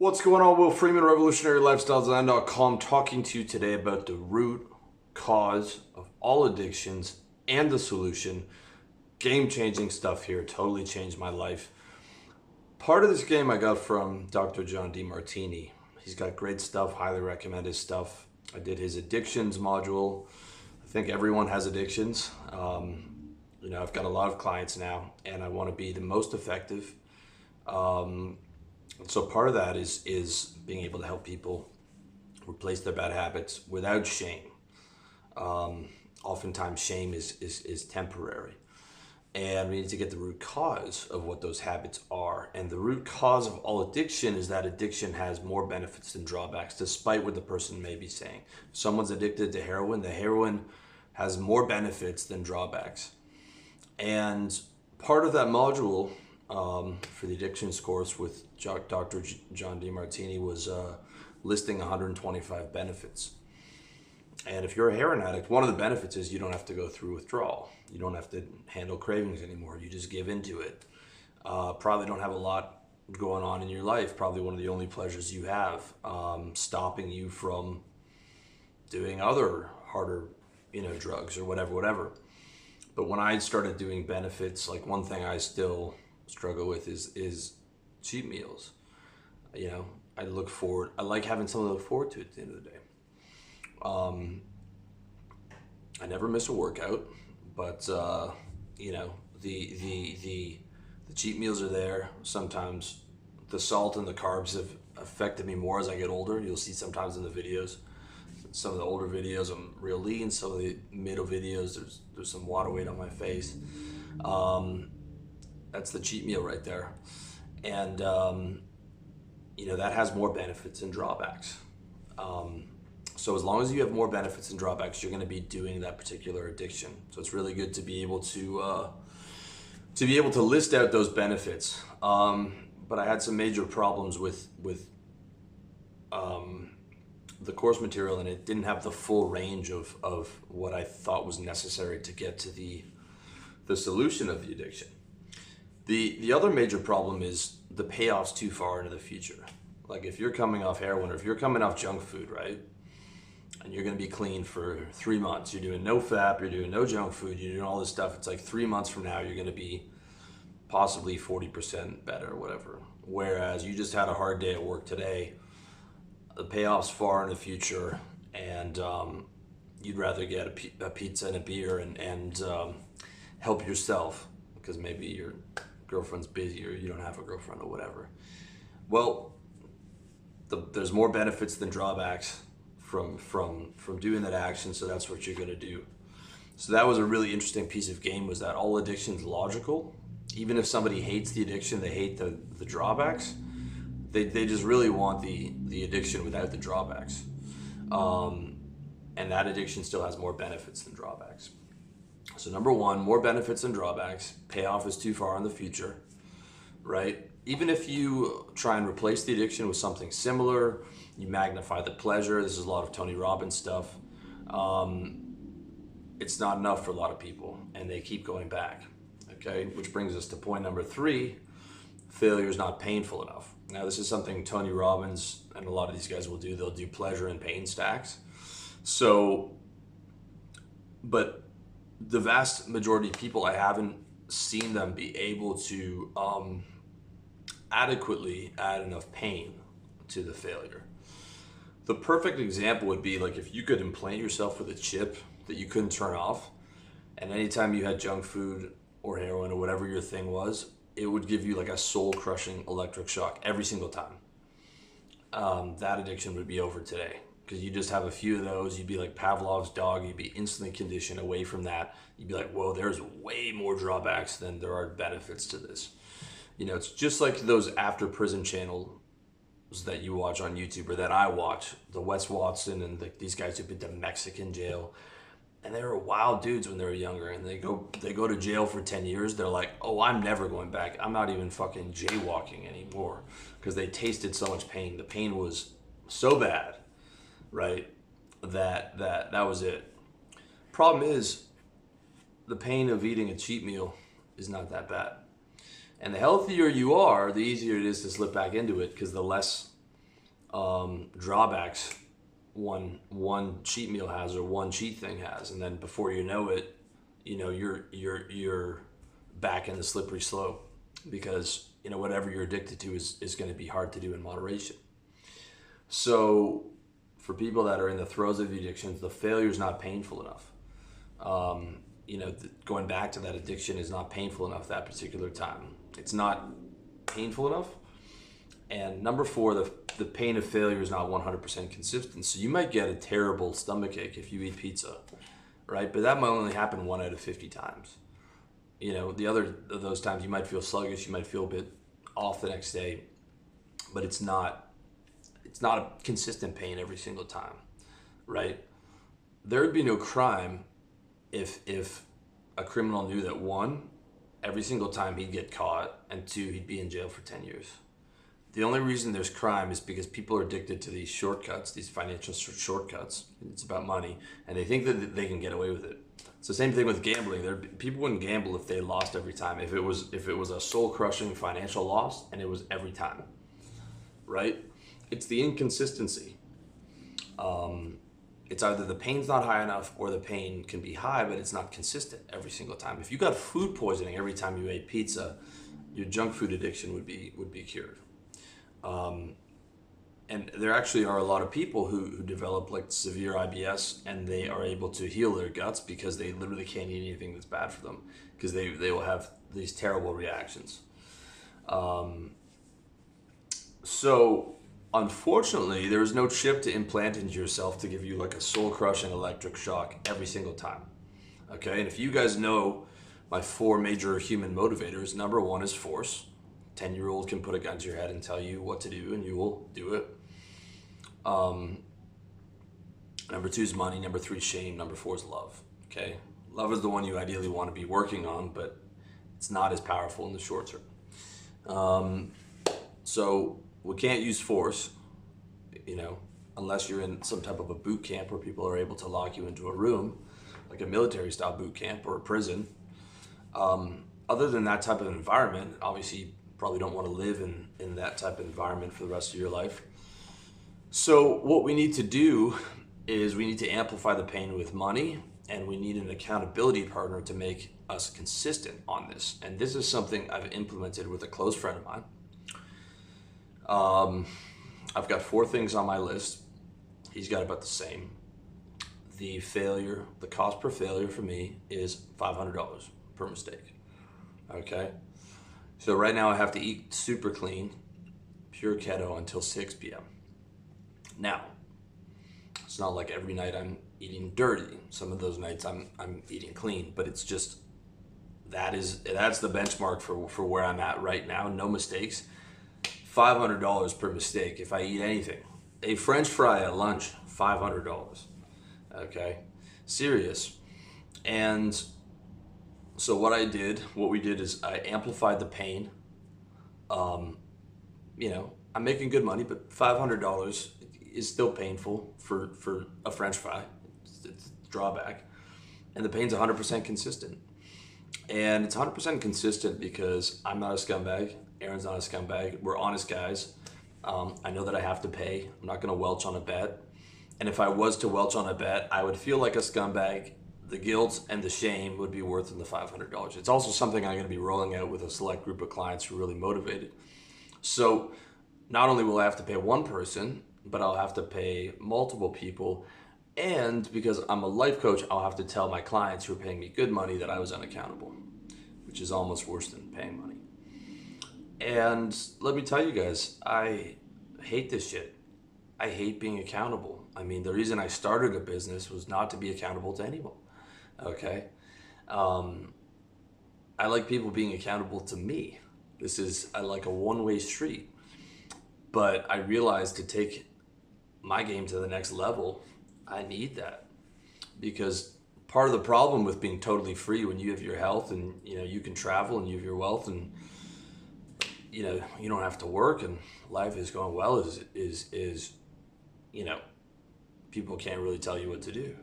What's going on? Will Freeman, RevolutionaryLifestyleDesign.com, talking to you today about the root cause of all addictions and the solution. Game-changing stuff here. Totally changed my life. Part of this game I got from Dr. John Demartini. He's got great stuff. Highly recommend his stuff. I did his addictions module. I think everyone has addictions. I've got a lot of clients now, and I want to be the most effective. So part of that is being able to help people replace their bad habits without shame. Oftentimes shame is temporary, and we need to get the root cause of what those habits are. And the root cause of all addiction is that addiction has more benefits than drawbacks, despite what the person may be saying. If someone's addicted to heroin, the heroin has more benefits than drawbacks. And part of that module for the addictions course with Dr. John Demartini was listing 125 benefits. And if you're a heroin addict, one of the benefits is you don't have to go through withdrawal. You don't have to handle cravings anymore. You just give into it. Probably don't have a lot going on in your life. Probably one of the only pleasures you have, stopping you from doing other harder, drugs or whatever. But when I started doing benefits, like one thing I still struggle with is cheat meals. I like having something to look forward to at the end of the day. I never miss a workout, but the cheat meals are there. Sometimes the salt and the carbs have affected me more as I get older. You'll see sometimes in the videos. Some of the older videos I'm real lean. Some of the middle videos there's some water weight on my face. That's the cheat meal right there, and that has more benefits than drawbacks. So as long as you have more benefits than drawbacks, you're going to be doing that particular addiction. So it's really good to be able to list out those benefits. But I had some major problems with the course material, and it didn't have the full range of what I thought was necessary to get to the solution of the addiction. The other major problem is the payoff's too far into the future. Like if you're coming off heroin or if you're coming off junk food, right? And you're going to be clean for 3 months. You're doing no FAP, you're doing no junk food, you're doing all this stuff. It's like 3 months from now, you're going to be possibly 40% better or whatever. Whereas you just had a hard day at work today, the payoff's far in the future, and you'd rather get a pizza and a beer and help yourself because maybe your girlfriend's busy or you don't have a girlfriend or whatever. Well, there's more benefits than drawbacks from doing that action, so that's what you're going to do. So that was a really interesting piece of game, was that all addiction's logical. Even if somebody hates the addiction, they hate the drawbacks. They just really want the addiction without the drawbacks. And that addiction still has more benefits than drawbacks. So number one, more benefits than drawbacks. Payoff is too far in the future, right? Even if you try and replace the addiction with something similar, you magnify the pleasure. This is a lot of Tony Robbins stuff. It's not enough for a lot of people, and they keep going back, okay? Which brings us to point number three, failure is not painful enough. Now, this is something Tony Robbins and a lot of these guys will do. They'll do pleasure and pain stacks. But the vast majority of people, I haven't seen them be able to adequately add enough pain to the failure. The perfect example would be like if you could implant yourself with a chip that you couldn't turn off, and anytime you had junk food or heroin or whatever your thing was, it would give you like a soul-crushing electric shock every single time. That addiction would be over today. Because you just have a few of those, you'd be like Pavlov's dog, you'd be instantly conditioned away from that. You'd be like, whoa, there's way more drawbacks than there are benefits to this. It's just like those after prison channels that you watch on YouTube or that I watch, the Wes Watson and these guys who've been to Mexican jail. And they were wild dudes when they were younger, and they go to jail for 10 years. They're like, oh, I'm never going back. I'm not even fucking jaywalking anymore, because they tasted so much pain. The pain was so bad, right, that was it. Problem is, the pain of eating a cheat meal is not that bad. And the healthier you are, the easier it is to slip back into it, because the less drawbacks one cheat meal has or one cheat thing has, and then before you know it, you're back in the slippery slope because whatever you're addicted to is going to be hard to do in moderation. So for people that are in the throes of the addictions, the failure is not painful enough. Going back to that addiction is not painful enough that particular time. It's not painful enough. And number four, the pain of failure is not 100% consistent. So you might get a terrible stomachache if you eat pizza, right? But that might only happen 1 out of 50 times. The other of those times you might feel sluggish, you might feel a bit off the next day, but it's not a consistent pain every single time, right? There would be no crime if a criminal knew that one, every single time he'd get caught, and two, he'd be in jail for 10 years. The only reason there's crime is because people are addicted to these shortcuts, these financial shortcuts. It's about money, and they think that they can get away with it. It's the same thing with gambling. People wouldn't gamble if they lost every time. If it was a soul-crushing financial loss, and it was every time, right? It's the inconsistency. It's either the pain's not high enough or the pain can be high, but it's not consistent every single time. If you got food poisoning every time you ate pizza, your junk food addiction would be cured. And there actually are a lot of people who develop like severe IBS, and they are able to heal their guts because they literally can't eat anything that's bad for them because they will have these terrible reactions. So unfortunately, there is no chip to implant into yourself to give you like a soul-crushing electric shock every single time. Okay, and if you guys know my 4 major human motivators, number 1 is force. 10-year-old can put a gun to your head and tell you what to do, and you will do it. Number 2 is money. Number 3 is shame. Number 4 is love. Okay, love is the one you ideally want to be working on, but it's not as powerful in the short term. So we can't use force, unless you're in some type of a boot camp where people are able to lock you into a room, like a military-style boot camp or a prison. Other than that type of environment, obviously you probably don't want to live in that type of environment for the rest of your life. So what we need to do is we need to amplify the pain with money, and we need an accountability partner to make us consistent on this. And this is something I've implemented with a close friend of mine. I've got 4 things on my list. He's got about the same. The cost per failure for me is $500 per mistake. Okay. So right now I have to eat super clean, pure keto until 6 p.m. Now, it's not like every night I'm eating dirty. Some of those nights I'm eating clean, but it's just, that's the benchmark for where I'm at right now. No mistakes. $500 per mistake if I eat anything. A French fry at lunch, $500. Okay, serious. And so what we did is I amplified the pain. I'm making good money, but $500 is still painful for a French fry. It's a drawback. And the pain's 100% consistent. And it's 100% consistent because I'm not a scumbag. Aaron's not a scumbag. We're honest guys. I know that I have to pay. I'm not going to welch on a bet. And if I was to welch on a bet, I would feel like a scumbag. The guilt and the shame would be worth the $500. It's also something I'm going to be rolling out with a select group of clients who are really motivated. So not only will I have to pay one person, but I'll have to pay multiple people. And because I'm a life coach, I'll have to tell my clients who are paying me good money that I was unaccountable, which is almost worse than paying money. And let me tell you guys, I hate this shit. I hate being accountable. I mean, the reason I started a business was not to be accountable to anyone. Okay? I like people being accountable to me. I like a one-way street. But I realized to take my game to the next level, I need that. Because part of the problem with being totally free when you have your health and you can travel and you have your wealth and you don't have to work and life is going well is people can't really tell you what to do.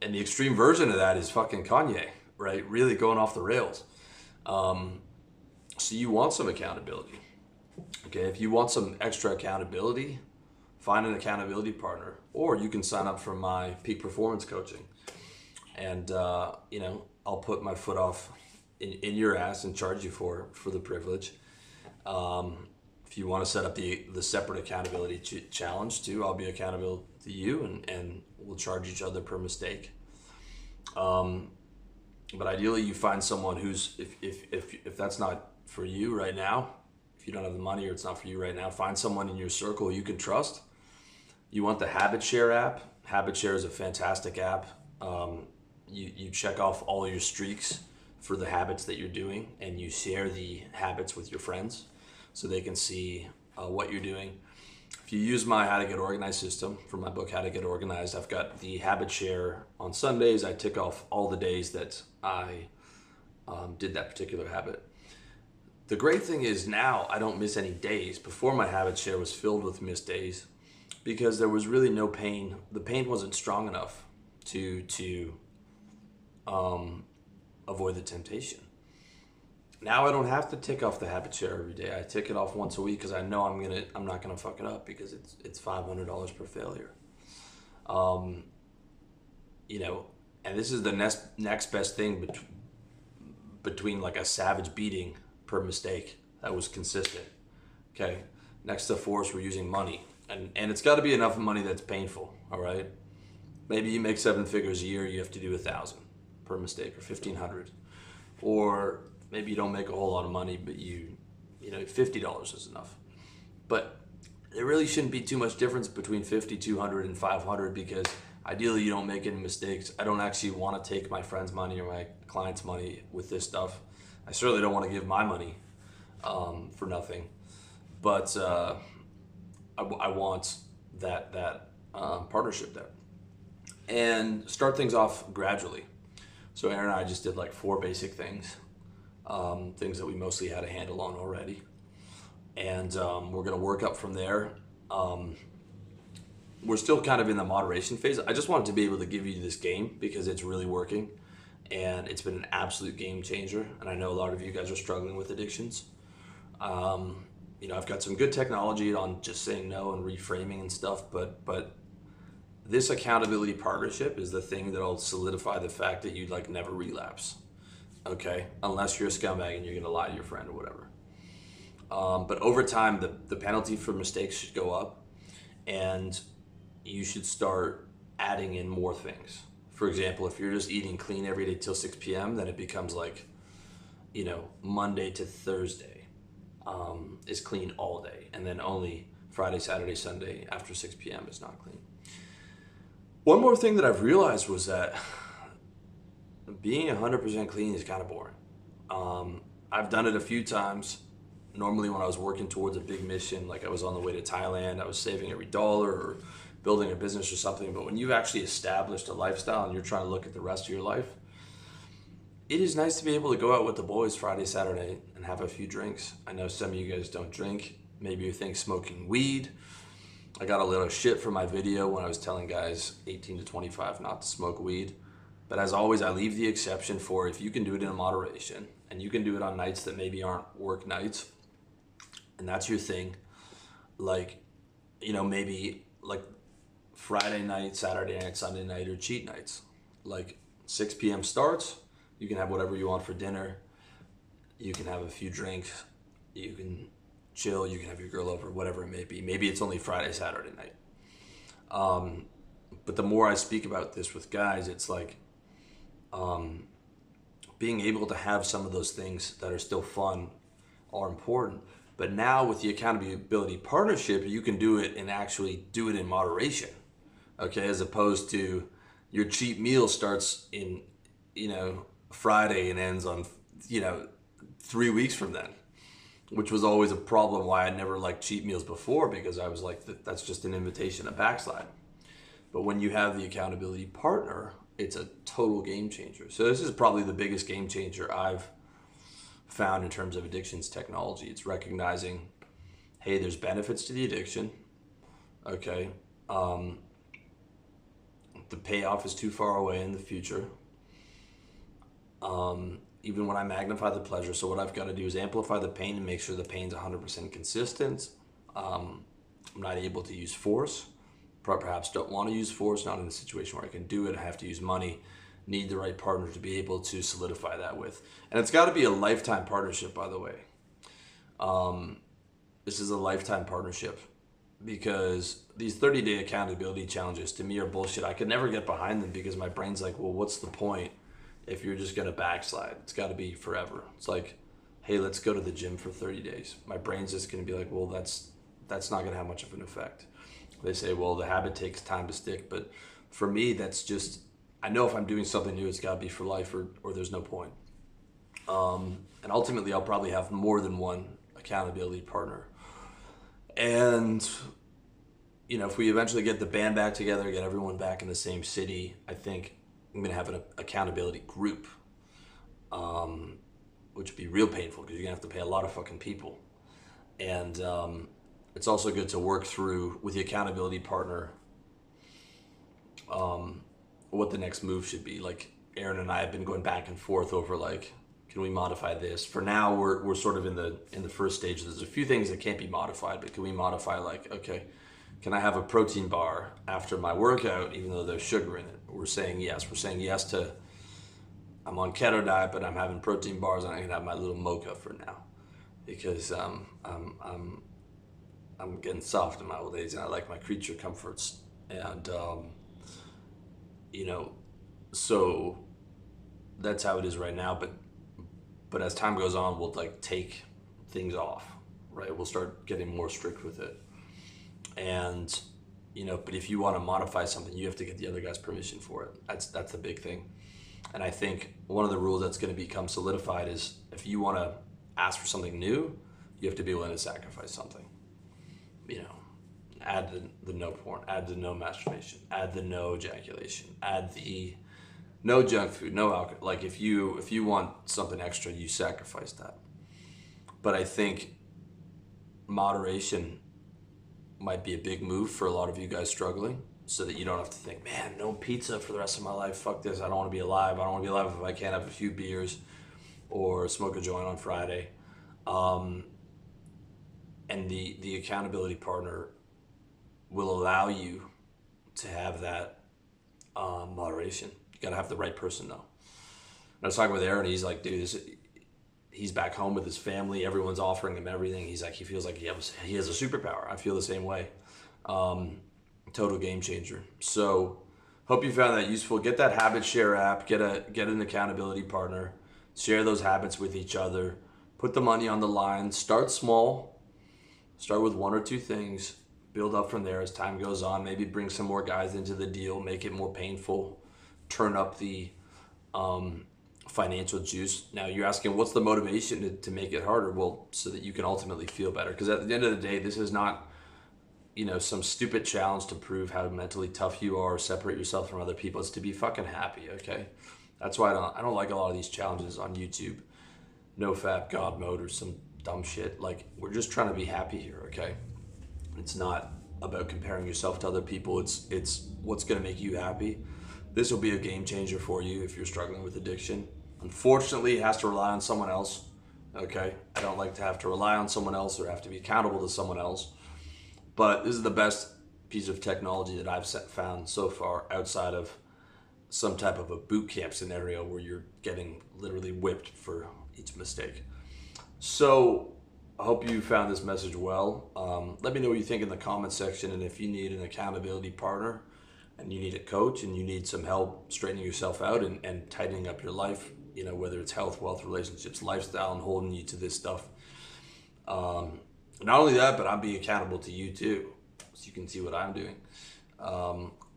And the extreme version of that is fucking Kanye, right? Really going off the rails. So you want some accountability. Okay, if you want some extra accountability, find an accountability partner, or you can sign up for my peak performance coaching. And I'll put my foot off in your ass and charge you for the privilege. If you want to set up the separate accountability challenge too, I'll be accountable to you, and we'll charge each other per mistake. But ideally, you find someone who's, if that's not for you right now, if you don't have the money or it's not for you right now, find someone in your circle you can trust. You want the HabitShare app. HabitShare is a fantastic app. You check off all your streaks for the habits that you're doing, and you share the habits with your friends so they can see what you're doing. If you use my How to Get Organized system from my book, How to Get Organized, I've got the HabitShare on Sundays. I tick off all the days that I did that particular habit. The great thing is now I don't miss any days. Before, my HabitShare was filled with missed days because there was really no pain. The pain wasn't strong enough to avoid the temptation. Now I don't have to tick off the HabitShare every day. I tick it off once a week because I know I'm not gonna fuck it up because it's $500 per failure. And this is the next best thing between like a savage beating per mistake that was consistent. Okay, next to force, we're using money, and it's got to be enough money that's painful. All right, maybe you make 7 figures a year, you have to do 1,000 per mistake, or 1,500, or maybe you don't make a whole lot of money, but $50 is enough. But there really shouldn't be too much difference between 50, 200, and 500 because ideally you don't make any mistakes. I don't actually want to take my friend's money or my client's money with this stuff. I certainly don't want to give my money for nothing, but I want that partnership there, and start things off gradually. So Aaron and I just did like 4 basic things, things that we mostly had a handle on already, and we're gonna work up from there. We're still kind of in the moderation phase. I just wanted to be able to give you this game because it's really working, and it's been an absolute game changer. And I know a lot of you guys are struggling with addictions. I've got some good technology on just saying no and reframing and stuff, but this accountability partnership is the thing that'll solidify the fact that you'd like never relapse. Okay, unless you're a scumbag and you're gonna lie to your friend or whatever. But over time, the penalty for mistakes should go up, and you should start adding in more things. For example, if you're just eating clean every day till 6 p.m., then it becomes like, Monday to Thursday is clean all day, and then only Friday, Saturday, Sunday after 6 p.m. is not clean. One more thing that I've realized was that being 100% clean is kind of boring. I've done it a few times. Normally when I was working towards a big mission, like I was on the way to Thailand, I was saving every dollar or building a business or something. But when you've actually established a lifestyle and you're trying to look at the rest of your life, it is nice to be able to go out with the boys Friday, Saturday and have a few drinks. I know some of you guys don't drink. Maybe you think smoking weed. I got a little shit for my video when I was telling guys 18 to 25 not to smoke weed. But as always, I leave the exception for if you can do it in moderation and you can do it on nights that maybe aren't work nights, and that's your thing. Like, maybe like Friday night, Saturday night, Sunday night, or cheat nights. Like 6 p.m. starts, you can have whatever you want for dinner. You can have a few drinks. You can chill. You can have your girl over, whatever it may be. Maybe it's only Friday, Saturday night. But the more I speak about this with guys, it's like being able to have some of those things that are still fun are important. But now with the accountability partnership, you can do it and actually do it in moderation. Okay, as opposed to your cheat meal starts in, Friday and ends on, 3 weeks from then, which was always a problem why I never liked cheat meals before, because I was like, that's just an invitation to backslide. But when you have the accountability partner, it's a total game changer. So this is probably the biggest game changer I've found in terms of addictions technology. It's recognizing, hey, there's benefits to the addiction. Okay. The payoff is too far away in the future. even when I magnify the pleasure. So what I've got to do is amplify the pain and make sure the pain's 100% consistent. I'm not able to use force, perhaps don't want to use force, not in a situation where I can do it. I have to use money, need the right partner to be able to solidify that with. And it's got to be a lifetime partnership, by the way. This is a lifetime partnership, because these 30-day accountability challenges to me are bullshit. I could never get behind them because my brain's like, well, what's the point if you're just going to backslide? It's got to be forever. It's like, hey, let's go to the gym for 30 days. My brain's just going to be like, well, that's not going to have much of an effect. They say, well, the habit takes time to stick. But for me, that's just, I know if I'm doing something new, it's got to be for life, or there's no point. And ultimately, I'll probably have more than one accountability partner. And, you know, if we eventually get the band back together, get everyone back in the same city, I think I'm going to have an accountability group, which would be real painful because you're going to have to pay a lot of fucking people. And it's also good to work through with the accountability partner what the next move should be. Like Aaron and I have been going back and forth over, like, can we modify this? For now, we're sort of in the first stage. There's a few things that can't be modified, but can we modify, like, okay, can I have a protein bar after my workout even though there's sugar in it? We're saying yes. We're saying yes to, I'm on keto diet, but I'm having protein bars, and I can have my little mocha for now because I'm getting soft in my old age, and I like my creature comforts. And you know, so that's how it is right now. But as time goes on, we'll like take things off, right? We'll start getting more strict with it. And, you know, but if you want to modify something, you have to get the other guy's permission for it. That's the big thing. And I think one of the rules that's going to become solidified is if you want to ask for something new, you have to be willing to sacrifice something. You know, add the no porn, add the no masturbation, add the no ejaculation, add the no junk food, no alcohol. Like if you want something extra, you sacrifice that. But I think moderation might be a big move for a lot of you guys struggling, so that you don't have to think, man, no pizza for the rest of my life. Fuck this. I don't want to be alive. I don't want to be alive if I can't have a few beers or smoke a joint on Friday. And the accountability partner will allow you to have that moderation. You got to have the right person though. And I was talking with Aaron. He's like, dude, he's back home with his family. Everyone's offering him everything. He's like, he feels like he has a superpower. I feel the same way. Total game changer. So hope you found that useful. Get that habit share app. Get an accountability partner. Share those habits with each other. Put the money on the line. Start small. Start with one or two things. Build up from there as time goes on. Maybe bring some more guys into the deal. Make it more painful. Turn up the financial juice. Now you're asking, what's the motivation to make it harder? Well, so that you can ultimately feel better. Because at the end of the day, this is not, you know, some stupid challenge to prove how mentally tough you are or separate yourself from other people. It's to be fucking happy, okay? That's why I don't like a lot of these challenges on YouTube. No fap God mode or some dumb shit. Like, we're just trying to be happy here, okay? It's not about comparing yourself to other people. It's what's going to make you happy. This will be a game changer for you if you're struggling with addiction. Unfortunately, it has to rely on someone else, okay? I don't like to have to rely on someone else or have to be accountable to someone else. But this is the best piece of technology that I've found so far, outside of some type of a boot camp scenario where you're getting literally whipped for each mistake. So I hope you found this message well. Let me know what you think in the comment section, and if you need an accountability partner and you need a coach and you need some help straightening yourself out and tightening up your life, you know, whether it's health, wealth, relationships, lifestyle, and holding you to this stuff. Not only that, but I'm being accountable to you too, so you can see what I'm doing.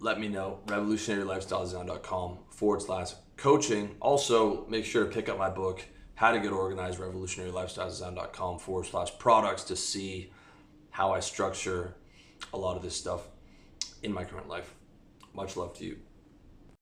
Let me know. revolutionarylifestyledesign.com/coaching. Also, make sure to pick up my book, How to Get Organized, revolutionarylifestyledesign.com/products, to see how I structure a lot of this stuff in my current life. Much love to you.